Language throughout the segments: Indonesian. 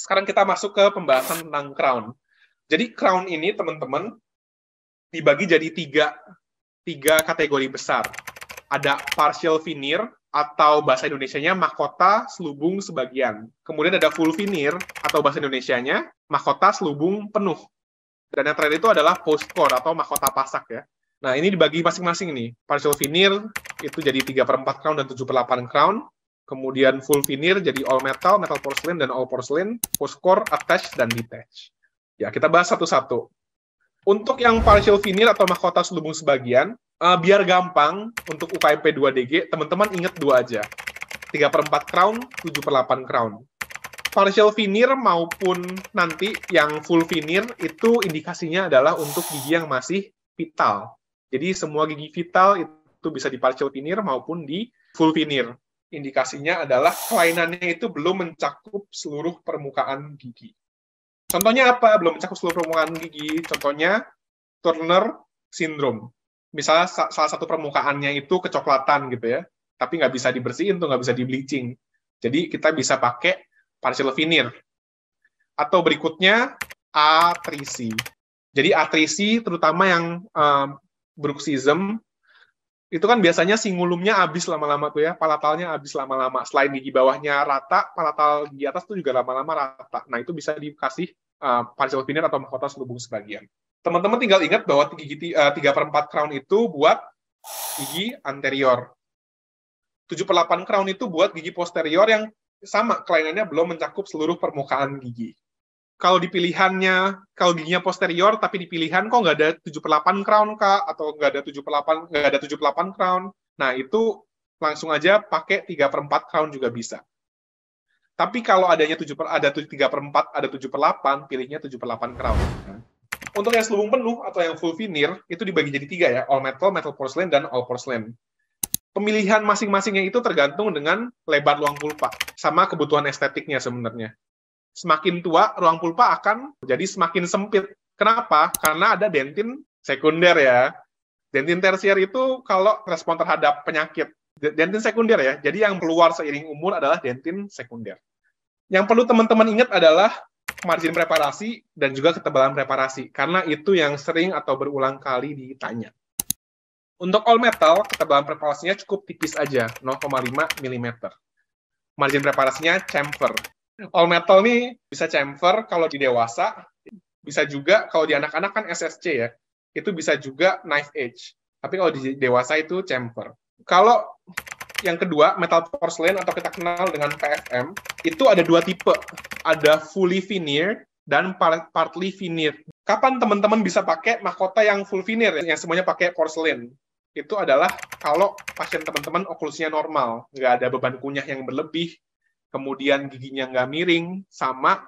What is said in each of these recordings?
Sekarang kita masuk ke pembahasan tentang crown. Jadi crown ini, teman-teman, dibagi jadi tiga kategori besar. Ada partial veneer, atau bahasa Indonesianya mahkota selubung sebagian. Kemudian ada full veneer, atau bahasa Indonesianya mahkota selubung penuh. Dan yang terakhir itu adalah postcore, atau mahkota pasak ya. Nah, ini dibagi masing-masing nih. Partial veneer itu jadi 3/4 crown dan 7/8 crown. Kemudian full veneer jadi all metal, metal porcelain, dan all porcelain, postcore, attach, dan detach. Ya, kita bahas satu-satu. Untuk yang partial veneer atau mahkota selubung sebagian, biar gampang untuk UKMP 2DG, teman-teman ingat dua aja. 3/4 crown, 7/8 crown. Partial veneer maupun nanti yang full veneer itu indikasinya adalah untuk gigi yang masih vital. Jadi semua gigi vital itu bisa di partial veneer maupun di full veneer. Indikasinya adalah kelainannya itu belum mencakup seluruh permukaan gigi. Contohnya apa? Belum mencakup seluruh permukaan gigi. Contohnya Turner syndrome. Misalnya salah satu permukaannya itu kecoklatan gitu ya, tapi nggak bisa dibersihin tuh, nggak bisa di-bleaching. Jadi kita bisa pakai partial veneer. Atau berikutnya A3C. Jadi A3C terutama yang bruxism, itu kan biasanya singulumnya habis lama-lama tuh ya, palatalnya habis lama-lama. Selain gigi bawahnya rata, palatal gigi atas tuh juga lama-lama rata. Nah, itu bisa dikasih partial veneer atau mahkota selubung sebagian. Teman-teman tinggal ingat bahwa gigi 3/4 crown itu buat gigi anterior. 7/8 crown itu buat gigi posterior yang sama, kelainannya belum mencakup seluruh permukaan gigi. Kalau di pilihannya, kalau giginya posterior, tapi di pilihan kok nggak ada 7/8 crown, Kak, atau nggak ada 7/8 crown, nah itu langsung aja pakai 3/4 crown juga bisa. Tapi kalau ada 3/4, ada 7/8, pilihnya 7/8 crown. Untuk yang selubung penuh atau yang full veneer, itu dibagi jadi 3 ya, all metal, metal porcelain, dan all porcelain. Pemilihan masing-masingnya itu tergantung dengan lebar ruang pulpa, sama kebutuhan estetiknya sebenarnya. Semakin tua, ruang pulpa akan jadi semakin sempit. Kenapa? Karena ada dentin sekunder ya. Dentin tersier itu kalau respon terhadap penyakit. Dentin sekunder ya, jadi yang keluar seiring umur adalah dentin sekunder. Yang perlu teman-teman ingat adalah margin preparasi dan juga ketebalan preparasi, karena itu yang sering atau berulang kali ditanya. Untuk all metal, ketebalan preparasinya cukup tipis aja, 0,5 mm. Margin preparasinya chamfer. All metal nih bisa chamfer kalau di dewasa, bisa juga kalau di anak-anak kan SSC ya, itu bisa juga knife edge. Tapi kalau di dewasa itu chamfer. Kalau yang kedua, metal porcelain atau kita kenal dengan PFM, itu ada 2 tipe. Ada fully veneer dan partly veneer. Kapan teman-teman bisa pakai mahkota yang full veneer, yang semuanya pakai porcelain? Itu adalah kalau pasien teman-teman oklusinya normal, nggak ada beban kunyah yang berlebih, kemudian giginya nggak miring, sama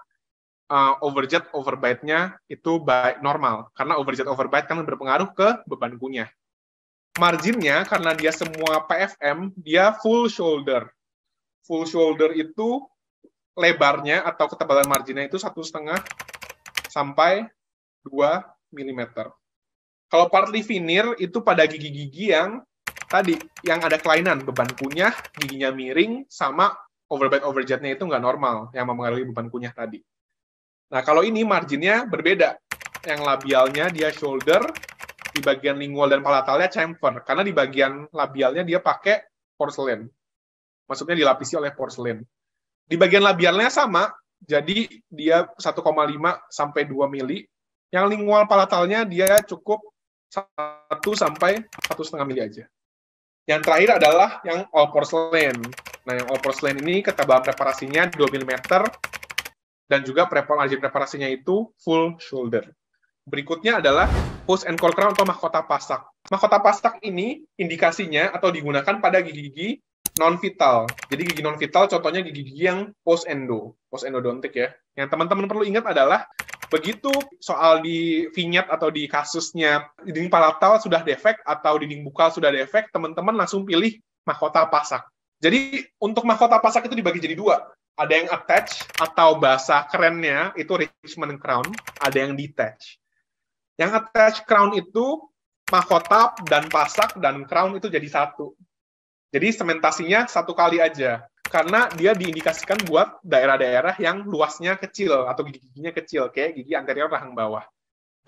overjet overbite-nya itu normal. Karena overjet overbite kan berpengaruh ke beban kunyah. Marginnya, karena dia semua PFM, dia full shoulder. Full shoulder itu lebarnya atau ketebalan marginnya itu 1,5 sampai 2 mm. Kalau partly veneer itu pada gigi-gigi yang tadi, yang ada kelainan, beban kunyah, giginya miring, sama overbite overjetnya itu nggak normal, yang mempengaruhi beban kunyah tadi. Nah, kalau ini marginnya berbeda. Yang labialnya dia shoulder, di bagian lingual dan palatalnya chamfer, karena di bagian labialnya dia pakai porcelain. Maksudnya dilapisi oleh porcelain. Di bagian labialnya sama, jadi dia 1,5 sampai 2 mili. Yang lingual palatalnya dia cukup 1 sampai 1,5 mili aja. Yang terakhir adalah yang all porcelain. Nah, yang all porcelain ini ketebalan preparasinya 2 mm dan juga margin preparasinya itu full shoulder. Berikutnya adalah post and core crown atau mahkota pasak. Mahkota pasak ini indikasinya atau digunakan pada gigi-gigi non-vital. Jadi gigi non-vital contohnya gigi-gigi yang post-endodontik ya. Yang teman-teman perlu ingat adalah begitu soal di vignette atau di kasusnya dinding palatal sudah defek atau dinding bukal sudah defek, teman-teman langsung pilih mahkota pasak. Jadi untuk mahkota pasak itu dibagi jadi 2. Ada yang attach atau bahasa kerennya itu Richmond crown, ada yang detach. Yang attach crown itu mahkota dan pasak dan crown itu jadi 1. Jadi sementasinya 1 kali aja. karena dia diindikasikan buat daerah-daerah yang luasnya kecil atau gigi-giginya kecil, kayak gigi anterior rahang bawah.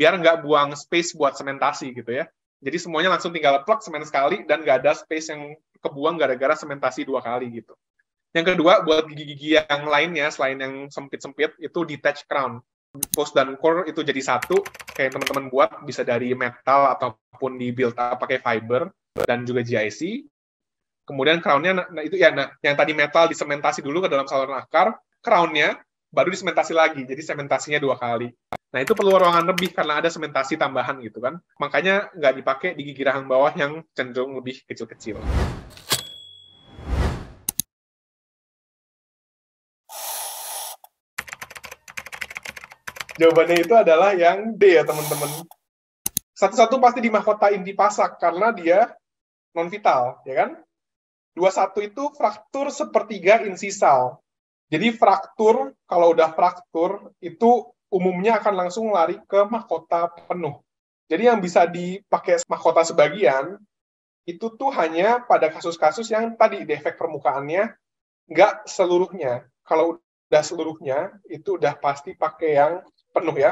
Biar nggak buang space buat sementasi gitu ya. Jadi semuanya langsung tinggal plug semen sekali dan nggak ada space yang kebuang gara-gara sementasi 2 kali gitu. Yang kedua, buat gigi-gigi yang lainnya selain yang sempit-sempit, itu detach crown. Post dan core itu jadi satu, kayak teman-teman buat bisa dari metal ataupun di build up pakai fiber dan juga GIC. Kemudian crown-nya itu ya, yang tadi metal disementasi dulu ke dalam saluran akar, crown-nya baru disementasi lagi, jadi sementasinya 2 kali. Nah, itu perlu ruangan lebih karena ada sementasi tambahan gitu kan. Makanya nggak dipakai di gigi rahang bawah yang cenderung lebih kecil-kecil. Jawabannya itu adalah yang D ya teman-teman. Satu-satu pasti dimahkotain dipasak karena dia non-vital, ya kan? 21 itu fraktur sepertiga insisal. Jadi fraktur, kalau udah fraktur, itu umumnya akan langsung lari ke mahkota penuh. Jadi yang bisa dipakai mahkota sebagian, itu tuh hanya pada kasus-kasus yang tadi defek permukaannya, nggak seluruhnya. Kalau udah seluruhnya, itu udah pasti pakai yang penuh ya.